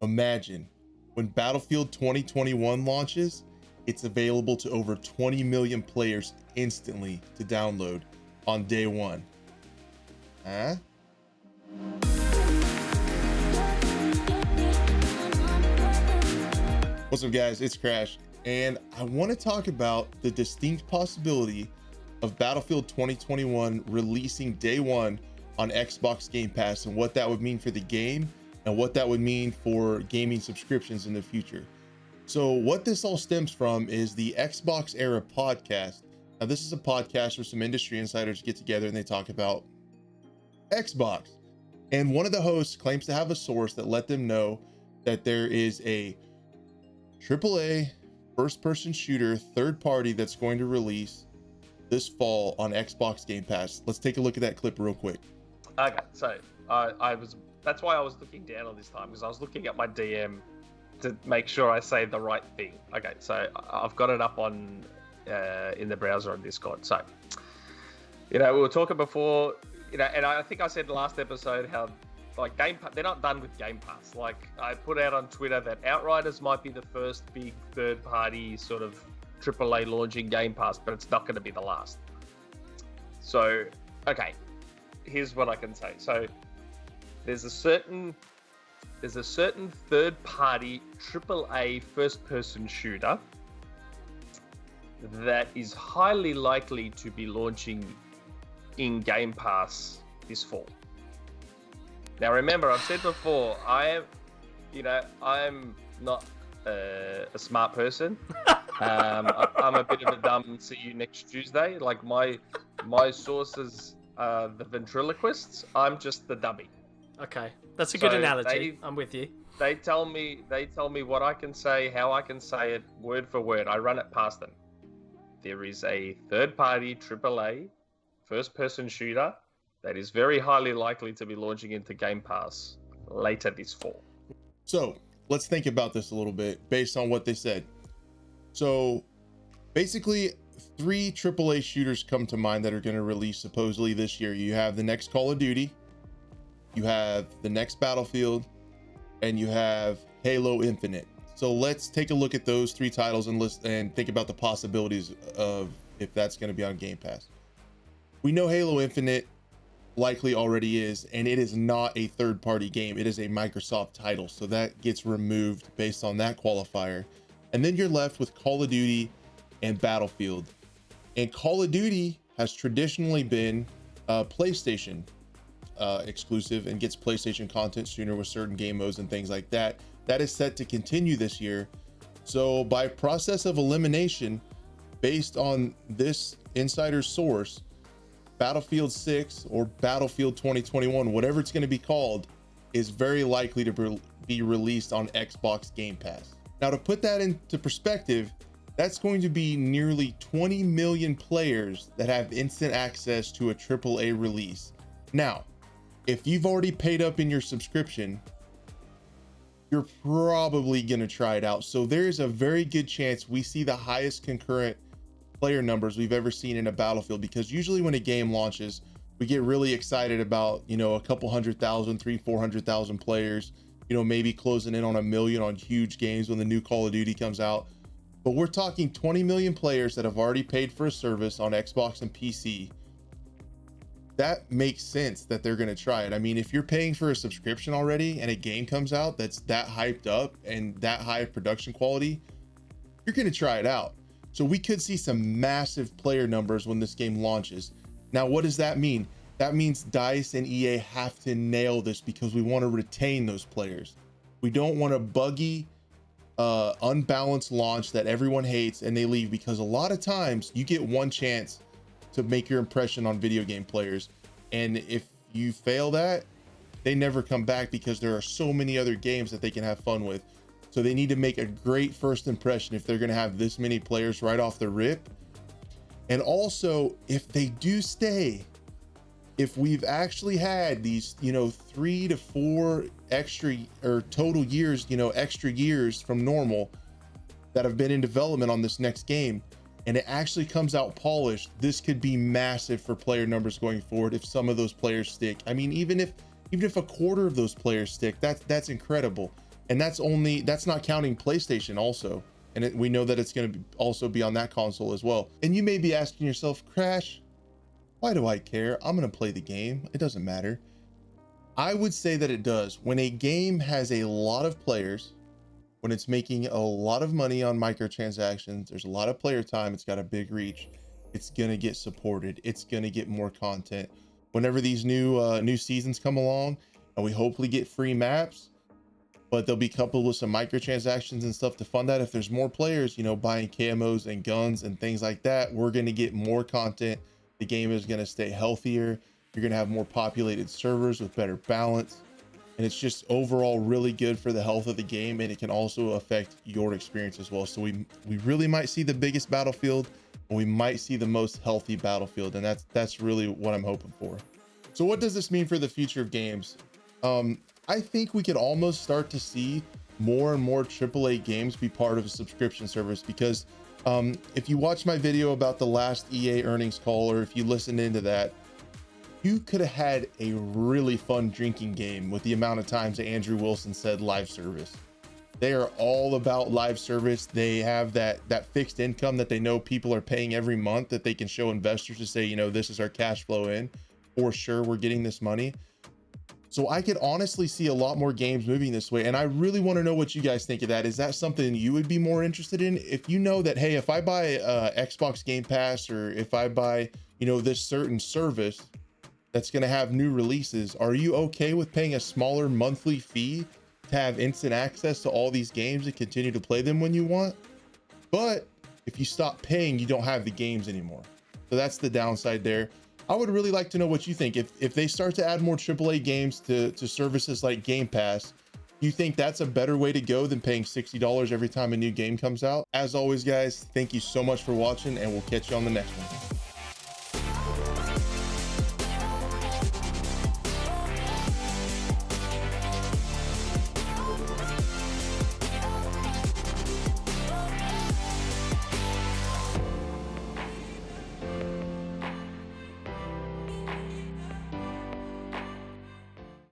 Imagine when Battlefield 2021 launches, it's available to over 20 million players instantly to download on day one. Huh? What's up, guys? It's Crash, and I want to talk about the distinct possibility of Battlefield 2021 releasing day one on Xbox Game Pass and what that would mean for the game and what that would mean for gaming subscriptions in the future. So what this all stems from is the Xbox Era podcast. Now, this is a podcast where some industry insiders get together and they talk about Xbox. And one of the hosts claims to have a source that let them know that there is a Triple A first-person shooter third party that's going to release this fall on Xbox Game Pass. Let's take a look at that clip real quick. Okay, so that's why I was looking down on this time, because I was looking at my DM to make sure I say the right thing. Okay, so I've got it up on in the browser on Discord. So, we were talking before, and I think I said last episode how like Game Pass, they're not done with Game Pass. Like I put out on Twitter that Outriders might be the first big third-party sort of AAA launching Game Pass, but it's not going to be the last. So, okay, here's what I can say. So, there's a certain third-party AAA first-person shooter that is highly likely to be launching in Game Pass this fall. Now, remember, I've said before, I'm not a smart person. I'm a bit of a dumb see you next Tuesday. Like my sources are the ventriloquists. I'm just the dummy. Okay, that's a good analogy. I'm with you. They tell me what I can say, how I can say it, word for word. I run it past them. There is a third-party AAA first-person shooter that is very highly likely to be launching into Game Pass later this fall. So let's think about this a little bit based on what they said. So basically, 3 AAA shooters come to mind that are going to release supposedly this year. You have the next Call of Duty, you have the next Battlefield, and you have Halo Infinite. So let's take a look at those 3 titles and think about the possibilities of if that's going to be on Game Pass. We know Halo Infinite likely already is, and it is not a third-party game. It is a Microsoft title, so that gets removed based on that qualifier. And then you're left with Call of Duty and Battlefield. And Call of Duty has traditionally been PlayStation exclusive and gets PlayStation content sooner with certain game modes and things like that. That is set to continue this year. So by process of elimination, based on this insider source, Battlefield 6 or Battlefield 2021, whatever it's going to be called, is very likely to be released on Xbox Game Pass. Now, to put that into perspective, that's going to be nearly 20 million players that have instant access to a AAA release. Now, if you've already paid up in your subscription, you're probably going to try it out. So there's a very good chance we see the highest concurrent player numbers we've ever seen in a Battlefield, because usually when a game launches, we get really excited about, a couple 100,000, 400,000 players, maybe closing in on 1 million on huge games when the new Call of Duty comes out. But we're talking 20 million players that have already paid for a service on Xbox and PC. That makes sense that they're going to try it. I mean, if you're paying for a subscription already and a game comes out that's that hyped up and that high of production quality, you're going to try it out. So we could see some massive player numbers when this game launches. Now, what does that mean? That means DICE and EA have to nail this because we want to retain those players. We don't want a buggy, unbalanced launch that everyone hates and they leave, because a lot of times you get one chance to make your impression on video game players. And if you fail that, they never come back because there are so many other games that they can have fun with. So they need to make a great first impression if they're going to have this many players right off the rip. And also, if they do stay, if we've actually had these, 3 to 4 extra or total years, extra years from normal that have been in development on this next game, and it actually comes out polished, this could be massive for player numbers going forward if some of those players stick. I mean, even if a quarter of those players stick, that's incredible. And that's not counting PlayStation also. And we know that it's going to also be on that console as well. And you may be asking yourself, Crash, why do I care? I'm going to play the game. It doesn't matter. I would say that it does. When a game has a lot of players, when it's making a lot of money on microtransactions, there's a lot of player time, it's got a big reach, it's going to get supported. It's going to get more content. Whenever these new seasons come along, and we hopefully get free maps, but they'll be coupled with some microtransactions and stuff to fund that. If there's more players, you know, buying camos and guns and things like that, we're going to get more content. The game is going to stay healthier. You're going to have more populated servers with better balance. And it's just overall really good for the health of the game. And it can also affect your experience as well. So we really might see the biggest battlefield, and we might see the most healthy battlefield. And that's really what I'm hoping for. So what does this mean for the future of games? I think we could almost start to see more and more AAA games be part of a subscription service, because if you watch my video about the last EA earnings call, or if you listened into that, you could have had a really fun drinking game with the amount of times that Andrew Wilson said live service. They are all about live service. They have that fixed income that they know people are paying every month, that they can show investors to say, you know, this is our cash flow in, for sure we're getting this money. So I could honestly see a lot more games moving this way. And I really want to know what you guys think of that. Is that something you would be more interested in? If you know that, hey, if I buy Xbox Game Pass, or if I buy, you know, this certain service that's going to have new releases, are you okay with paying a smaller monthly fee to have instant access to all these games and continue to play them when you want? But if you stop paying, you don't have the games anymore. So that's the downside there. I would really like to know what you think. If they start to add more AAA games to services like Game Pass, you think that's a better way to go than paying $60 every time a new game comes out? As always, guys, thank you so much for watching, and we'll catch you on the next one.